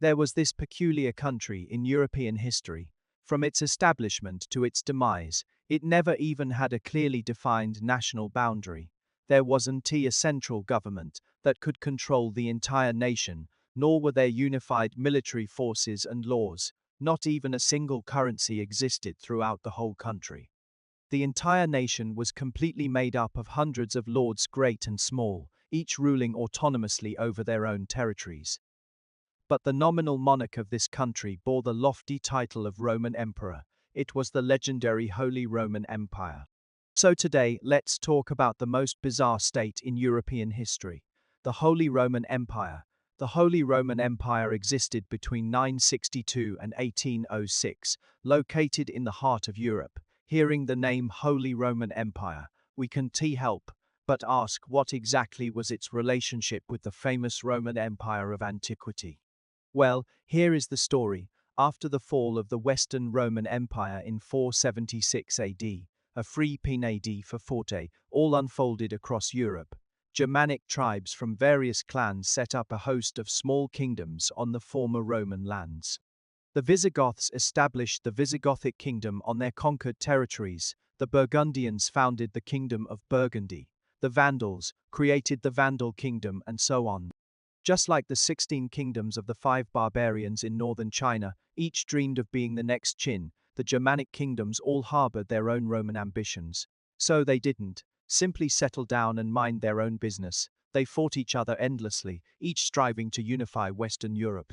There was this peculiar country in European history. From its establishment to its demise, it never even had a clearly defined national boundary. There wasn't a central government that could control the entire nation, nor were there unified military forces and laws. Not even a single currency existed throughout the whole country. The entire nation was completely made up of hundreds of lords great and small, each ruling autonomously over their own territories. But the nominal monarch of this country bore the lofty title of Roman Emperor. It was the legendary Holy Roman Empire. So today, let's talk about the most bizarre state in European history, the Holy Roman Empire. The Holy Roman Empire existed between 962 and 1806, located in the heart of Europe. Hearing the name Holy Roman Empire, we can't help but ask what exactly was its relationship with the famous Roman Empire of antiquity. Well, here is the story. After the fall of the Western Roman Empire in 476 AD, a free AD for Forte, all unfolded across Europe. Germanic tribes from various clans set up a host of small kingdoms on the former Roman lands. The Visigoths established the Visigothic kingdom on their conquered territories. The Burgundians founded the kingdom of Burgundy. The Vandals created the Vandal kingdom, and so on. Just like the 16 kingdoms of the 5 barbarians in northern China, each dreamed of being the next Qin. The Germanic kingdoms all harbored their own Roman ambitions. So they didn't simply settle down and mind their own business. They fought each other endlessly, each striving to unify Western Europe.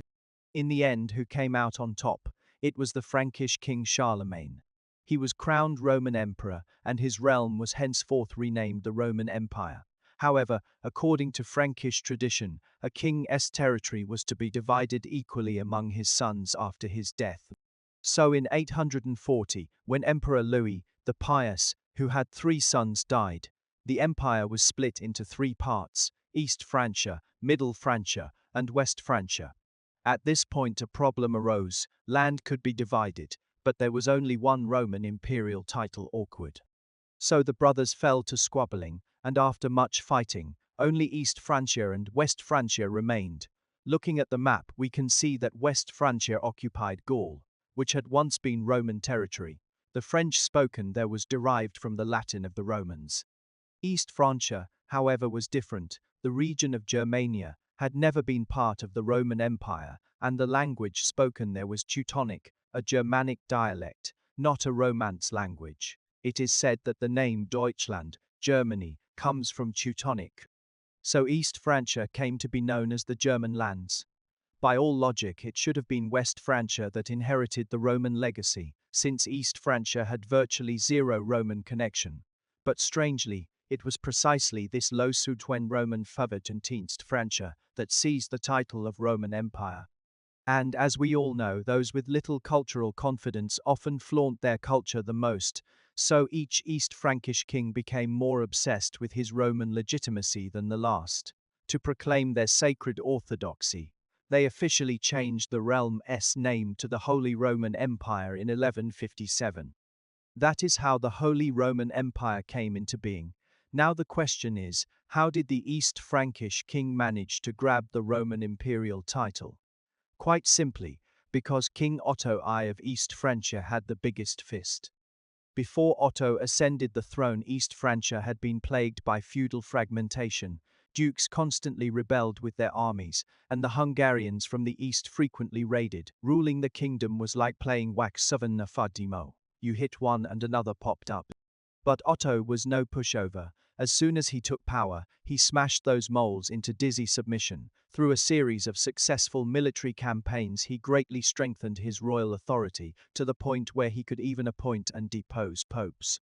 In the end, who came out on top? It was the Frankish king Charlemagne. He was crowned Roman emperor, and his realm was henceforth renamed the Roman Empire. However, according to Frankish tradition, a king's territory was to be divided equally among his sons after his death. So in 840, when Emperor Louis the Pious, who had 3 sons, died, the empire was split into 3 parts: East Francia, Middle Francia, and West Francia. At this point a problem arose. Land could be divided, but there was only one Roman imperial title. Awkward. So the brothers fell to squabbling, and after much fighting, only East Francia and West Francia remained. Looking at the map, we can see that West Francia occupied Gaul, which had once been Roman territory. The French spoken there was derived from the Latin of the Romans. East Francia, however, was different. The region of Germania had never been part of the Roman Empire, and the language spoken there was Teutonic, a Germanic dialect, not a Romance language. It is said that the name Deutschland, Germany, comes from Teutonic. So East Francia came to be known as the German lands. By all logic, it should have been West Francia that inherited the Roman legacy, since East Francia had virtually zero Roman connection. But strangely, it was precisely this low Sud-when Roman favored in East Francia that seized the title of Roman Empire. And as we all know, those with little cultural confidence often flaunt their culture the most, so each East Frankish king became more obsessed with his Roman legitimacy than the last. To proclaim their sacred orthodoxy, they officially changed the realm's name to the Holy Roman Empire in 1157. That is how the Holy Roman Empire came into being. Now the question is, how did the East Frankish king manage to grab the Roman imperial title? Quite simply, because King Otto I of East Francia had the biggest fist. Before Otto ascended the throne, East Francia had been plagued by feudal fragmentation. Dukes constantly rebelled with their armies, and the Hungarians from the east frequently raided. Ruling the kingdom was like playing wax souven na fadimo. You hit one and another popped up. But Otto was no pushover. As soon as he took power, he smashed those moles into dizzy submission. Through a series of successful military campaigns, he greatly strengthened his royal authority, to the point where he could even appoint and depose popes.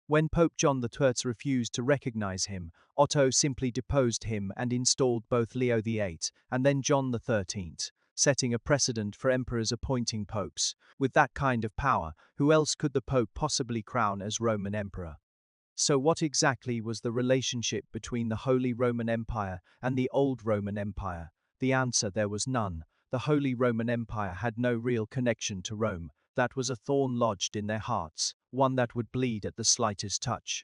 When Pope John XIII refused to recognize him, Otto simply deposed him and installed both Leo VIII and then John XIII, setting a precedent for emperors appointing popes. With that kind of power, who else could the Pope possibly crown as Roman Emperor? So what exactly was the relationship between the Holy Roman Empire and the Old Roman Empire? The answer: there was none. The Holy Roman Empire had no real connection to Rome. That was a thorn lodged in their hearts, one that would bleed at the slightest touch.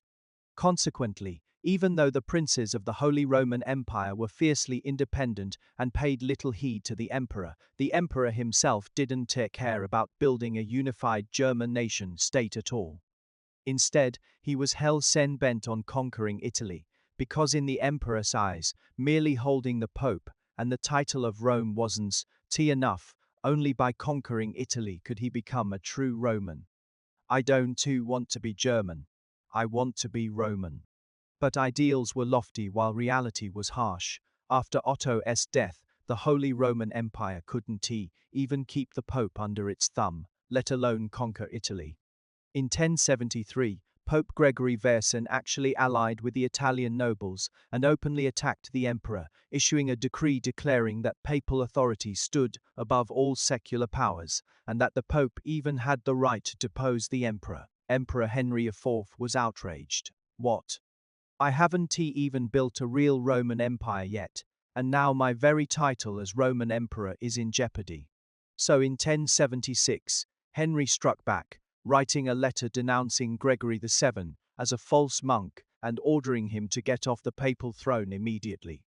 Consequently, Even though the princes of the Holy Roman Empire were fiercely independent and paid little heed to the emperor himself didn't care about building a unified German nation state at all. Instead, he was hell-bent on conquering Italy, because in the emperor's eyes, merely holding the pope and the title of Rome wasn't enough. Only by conquering Italy could he become a true Roman. I don't too want to be German. I want to be Roman. But ideals were lofty while reality was harsh. After Otto's death, the Holy Roman Empire couldn't even keep the Pope under its thumb, let alone conquer Italy. In 1073, Pope Gregory VII actually allied with the Italian nobles and openly attacked the emperor, issuing a decree declaring that papal authority stood above all secular powers, and that the Pope even had the right to depose the emperor. Emperor Henry IV was outraged. What? I haven't even built a real Roman Empire yet, and now my very title as Roman Emperor is in jeopardy. So in 1076, Henry struck back, writing a letter denouncing Gregory VII as a false monk and ordering him to get off the papal throne immediately.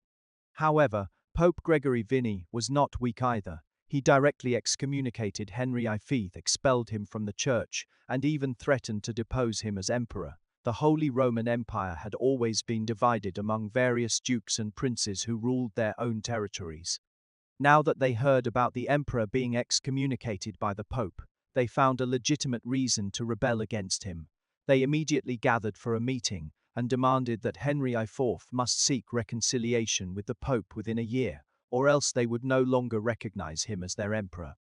However, Pope Gregory VI was not weak either. He directly excommunicated Henry V, expelled him from the church, and even threatened to depose him as emperor. The Holy Roman Empire had always been divided among various dukes and princes who ruled their own territories. Now that they heard about the emperor being excommunicated by the Pope, they found a legitimate reason to rebel against him. They immediately gathered for a meeting and demanded that Henry IV must seek reconciliation with the Pope within a year, or else they would no longer recognize him as their emperor.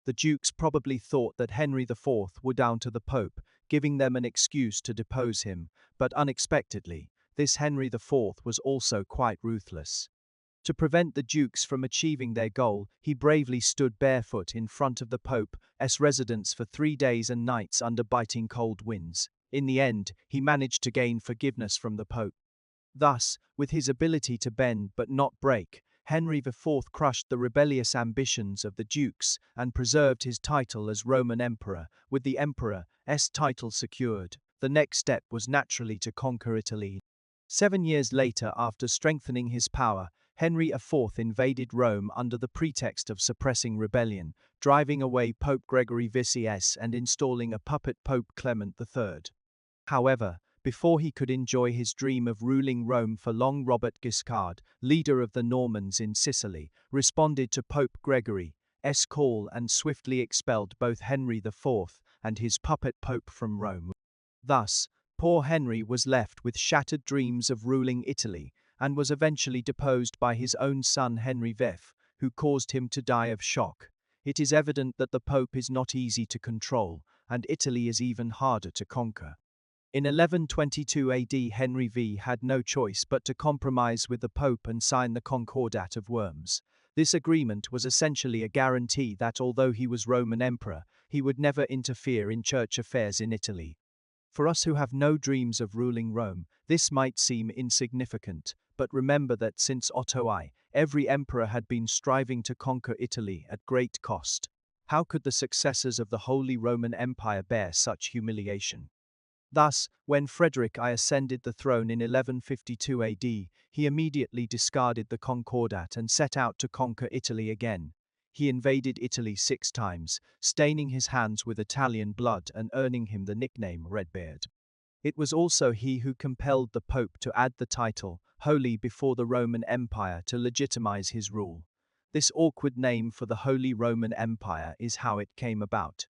The dukes probably thought that Henry IV would down to the Pope, giving them an excuse to depose him, but unexpectedly, this Henry IV was also quite ruthless. To prevent the dukes from achieving their goal, he bravely stood barefoot in front of the Pope's residence for 3 days and nights under biting cold winds. In the end, he managed to gain forgiveness from the Pope. Thus, with his ability to bend but not break, Henry IV crushed the rebellious ambitions of the dukes and preserved his title as Roman Emperor. With the emperor's title secured, the next step was naturally to conquer Italy. 7 years later, after strengthening his power, Henry IV invaded Rome under the pretext of suppressing rebellion, driving away Pope Gregory VI and installing a puppet Pope Clement III. However, before he could enjoy his dream of ruling Rome for long, Robert Guiscard, leader of the Normans in Sicily, responded to Pope Gregory's call and swiftly expelled both Henry IV and his puppet pope from Rome. Thus, poor Henry was left with shattered dreams of ruling Italy and was eventually deposed by his own son Henry V, who caused him to die of shock. It is evident that the Pope is not easy to control, and Italy is even harder to conquer. In 1122 AD, Henry V had no choice but to compromise with the Pope and sign the Concordat of Worms. This agreement was essentially a guarantee that although he was Roman Emperor, he would never interfere in church affairs in Italy. For us who have no dreams of ruling Rome, this might seem insignificant, but remember that since Otto I, every emperor had been striving to conquer Italy at great cost. How could the successors of the Holy Roman Empire bear such humiliation? Thus, when Frederick I ascended the throne in 1152 AD, he immediately discarded the Concordat and set out to conquer Italy again. He invaded Italy 6 times, staining his hands with Italian blood and earning him the nickname Redbeard. It was also he who compelled the Pope to add the title Holy before the Roman Empire to legitimize his rule. This awkward name for the Holy Roman Empire is how it came about.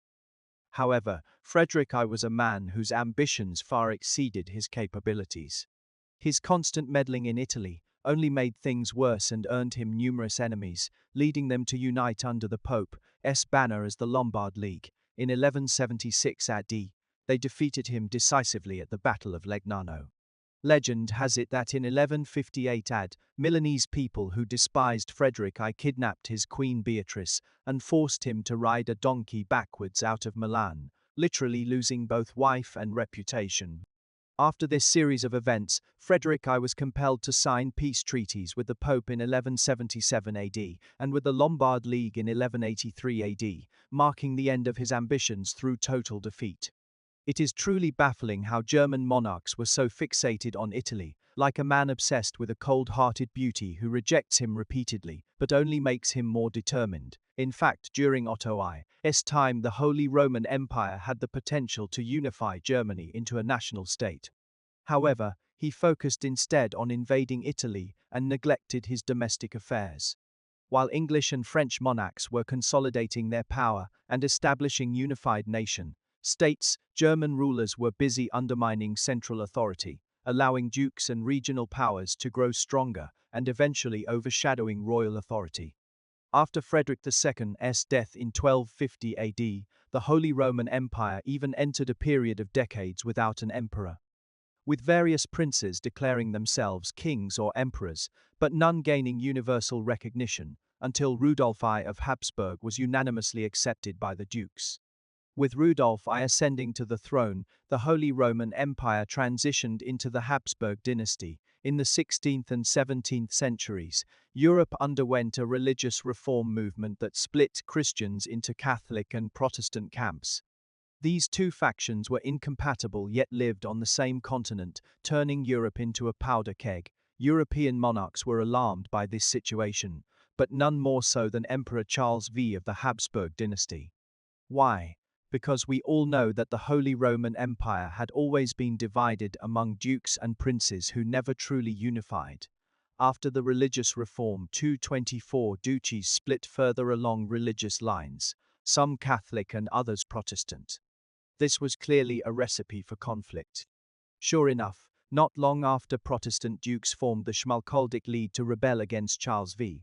However, Frederick I was a man whose ambitions far exceeded his capabilities. His constant meddling in Italy only made things worse and earned him numerous enemies, leading them to unite under the Pope's banner as the Lombard League. In 1176 AD, they defeated him decisively at the Battle of Legnano. Legend has it that in 1158 AD, Milanese people who despised Frederick I kidnapped his queen Beatrice and forced him to ride a donkey backwards out of Milan, literally losing both wife and reputation. After this series of events, Frederick I was compelled to sign peace treaties with the Pope in 1177 AD and with the Lombard League in 1183 AD, marking the end of his ambitions through total defeat. It is truly baffling how German monarchs were so fixated on Italy, like a man obsessed with a cold-hearted beauty who rejects him repeatedly, but only makes him more determined. In fact, during Otto I's time, the Holy Roman Empire had the potential to unify Germany into a national state. However, he focused instead on invading Italy and neglected his domestic affairs. While English and French monarchs were consolidating their power and establishing unified nation states, German rulers were busy undermining central authority, allowing dukes and regional powers to grow stronger and eventually overshadowing royal authority. After Frederick II's death in 1250 AD, the Holy Roman Empire even entered a period of decades without an emperor, with various princes declaring themselves kings or emperors, but none gaining universal recognition, until Rudolf I of Habsburg was unanimously accepted by the dukes. With Rudolf I ascending to the throne, the Holy Roman Empire transitioned into the Habsburg dynasty. In the 16th and 17th centuries, Europe underwent a religious reform movement that split Christians into Catholic and Protestant camps. These two factions were incompatible yet lived on the same continent, turning Europe into a powder keg. European monarchs were alarmed by this situation, but none more so than Emperor Charles V of the Habsburg dynasty. Why? Because we all know that the Holy Roman Empire had always been divided among dukes and princes who never truly unified. After the religious reform, 224 duchies split further along religious lines, some Catholic and others Protestant. This was clearly a recipe for conflict. Sure enough, not long after Protestant dukes formed the Schmalkaldic League to rebel against Charles V.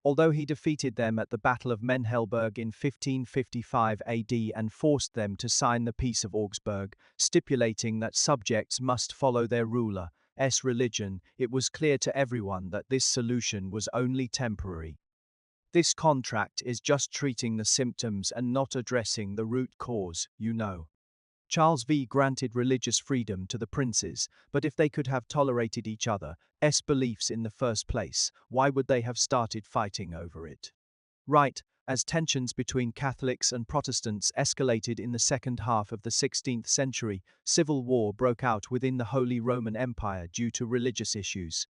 Although he defeated them at the Battle of Menhelberg in 1555 AD and forced them to sign the Peace of Augsburg, stipulating that subjects must follow their ruler's religion, it was clear to everyone that this solution was only temporary. This contract is just treating the symptoms and not addressing the root cause, you know. Charles V granted religious freedom to the princes, but if they could have tolerated each other's beliefs in the first place, why would they have started fighting over it? Right, as tensions between Catholics and Protestants escalated in the second half of the 16th century, civil war broke out within the Holy Roman Empire due to religious issues.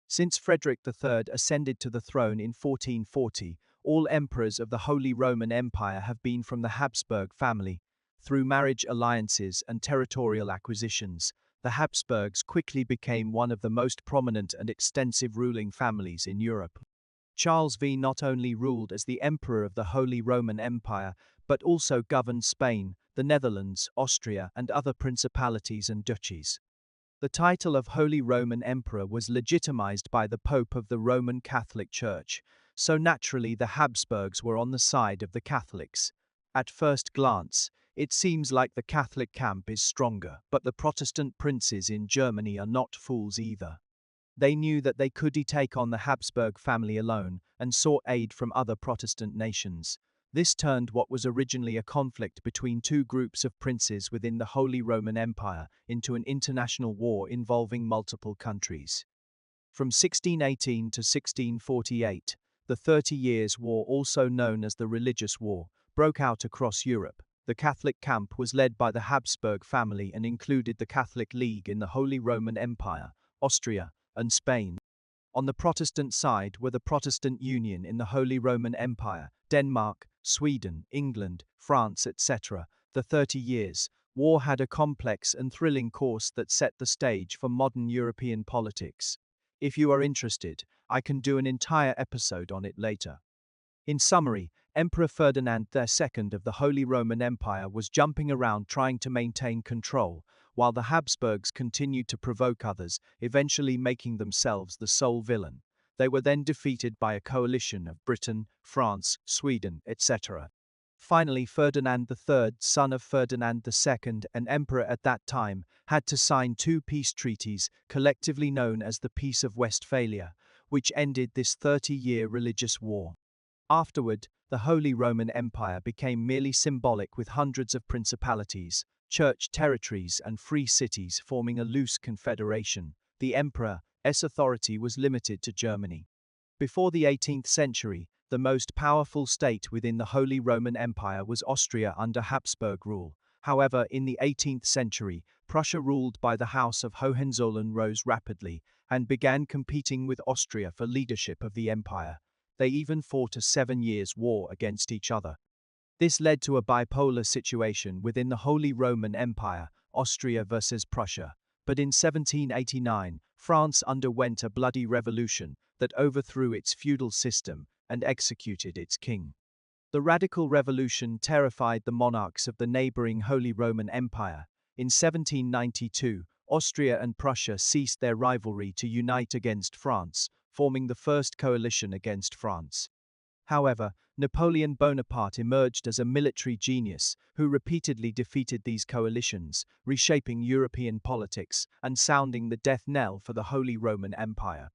Since Frederick III ascended to the throne in 1440, all emperors of the Holy Roman Empire have been from the Habsburg family. Through marriage alliances and territorial acquisitions, the Habsburgs quickly became one of the most prominent and extensive ruling families in Europe. Charles V not only ruled as the Emperor of the Holy Roman Empire, but also governed Spain, the Netherlands, Austria, and other principalities and duchies. The title of Holy Roman Emperor was legitimized by the Pope of the Roman Catholic Church, so naturally the Habsburgs were on the side of the Catholics. At first glance, it seems like the Catholic camp is stronger, but the Protestant princes in Germany are not fools either. They knew that they couldn't take on the Habsburg family alone and sought aid from other Protestant nations. This turned what was originally a conflict between two groups of princes within the Holy Roman Empire into an international war involving multiple countries. From 1618 to 1648, the 30 Years' War, also known as the Religious War, broke out across Europe. The Catholic camp was led by the Habsburg family and included the Catholic League in the Holy Roman Empire, Austria, and Spain. On the Protestant side were the Protestant Union in the Holy Roman Empire, Denmark, Sweden, England, France, etc. The 30 Years' War had a complex and thrilling course that set the stage for modern European politics. If you are interested, I can do an entire episode on it later. In summary, Emperor Ferdinand II of the Holy Roman Empire was jumping around trying to maintain control, while the Habsburgs continued to provoke others, eventually making themselves the sole villain. They were then defeated by a coalition of Britain, France, Sweden, etc. Finally, Ferdinand III, son of Ferdinand II and emperor at that time, had to sign two peace treaties, collectively known as the Peace of Westphalia, which ended this 30-year religious war. Afterward, the Holy Roman Empire became merely symbolic, with hundreds of principalities, church territories and free cities forming a loose confederation. The emperor's authority was limited to Germany. Before the 18th century, the most powerful state within the Holy Roman Empire was Austria under Habsburg rule. However, in the 18th century, Prussia, ruled by the House of Hohenzollern, rose rapidly, and began competing with Austria for leadership of the empire. They even fought a 7 years' war against each other. This led to a bipolar situation within the Holy Roman Empire, Austria versus Prussia. But in 1789, France underwent a bloody revolution that overthrew its feudal system and executed its king. The radical revolution terrified the monarchs of the neighboring Holy Roman Empire. In 1792, Austria and Prussia ceased their rivalry to unite against France, forming the first coalition against France. However, Napoleon Bonaparte emerged as a military genius who repeatedly defeated these coalitions, reshaping European politics and sounding the death knell for the Holy Roman Empire.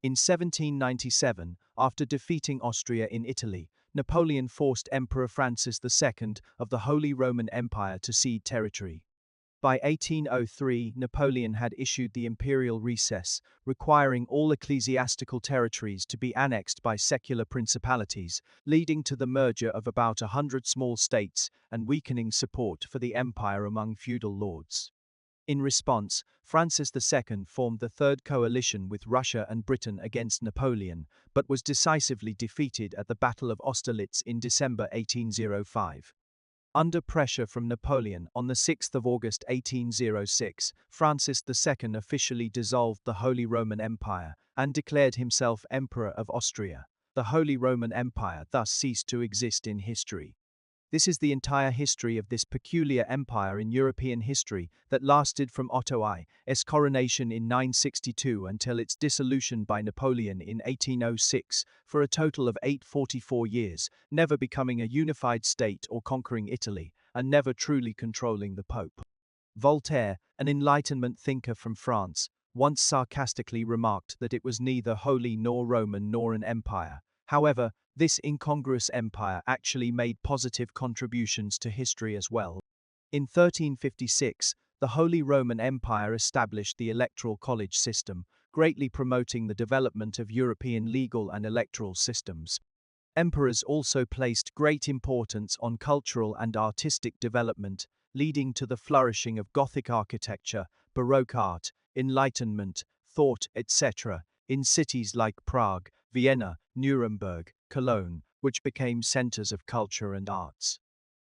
In 1797, after defeating Austria in Italy, Napoleon forced Emperor Francis II of the Holy Roman Empire to cede territory. By 1803, Napoleon had issued the imperial recess, requiring all ecclesiastical territories to be annexed by secular principalities, leading to the merger of about 100 small states and weakening support for the empire among feudal lords. In response, Francis II formed the Third Coalition with Russia and Britain against Napoleon, but was decisively defeated at the Battle of Austerlitz in December 1805. Under pressure from Napoleon, on 6 August 1806, Francis II officially dissolved the Holy Roman Empire and declared himself Emperor of Austria. The Holy Roman Empire thus ceased to exist in history. This is the entire history of this peculiar empire in European history that lasted from Otto I's coronation in 962 until its dissolution by Napoleon in 1806, for a total of 844 years, never becoming a unified state or conquering Italy, and never truly controlling the Pope. Voltaire, an Enlightenment thinker from France, once sarcastically remarked that it was neither holy nor Roman nor an empire. However, this incongruous empire actually made positive contributions to history as well. In 1356, the Holy Roman Empire established the electoral college system, greatly promoting the development of European legal and electoral systems. Emperors also placed great importance on cultural and artistic development, leading to the flourishing of Gothic architecture, Baroque art, Enlightenment, thought, etc., in cities like Prague, Vienna, Nuremberg, Cologne, which became centers of culture and arts.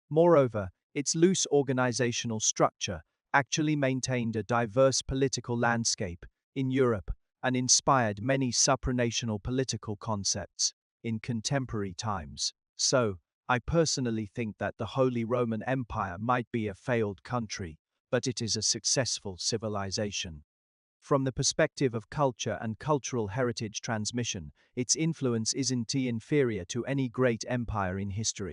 Moreover, its loose organizational structure actually maintained a diverse political landscape in Europe and inspired many supranational political concepts in contemporary times. So, I personally think that the Holy Roman Empire might be a failed country, but it is a successful civilization. From the perspective of culture and cultural heritage transmission, its influence isn't inferior to any great empire in history.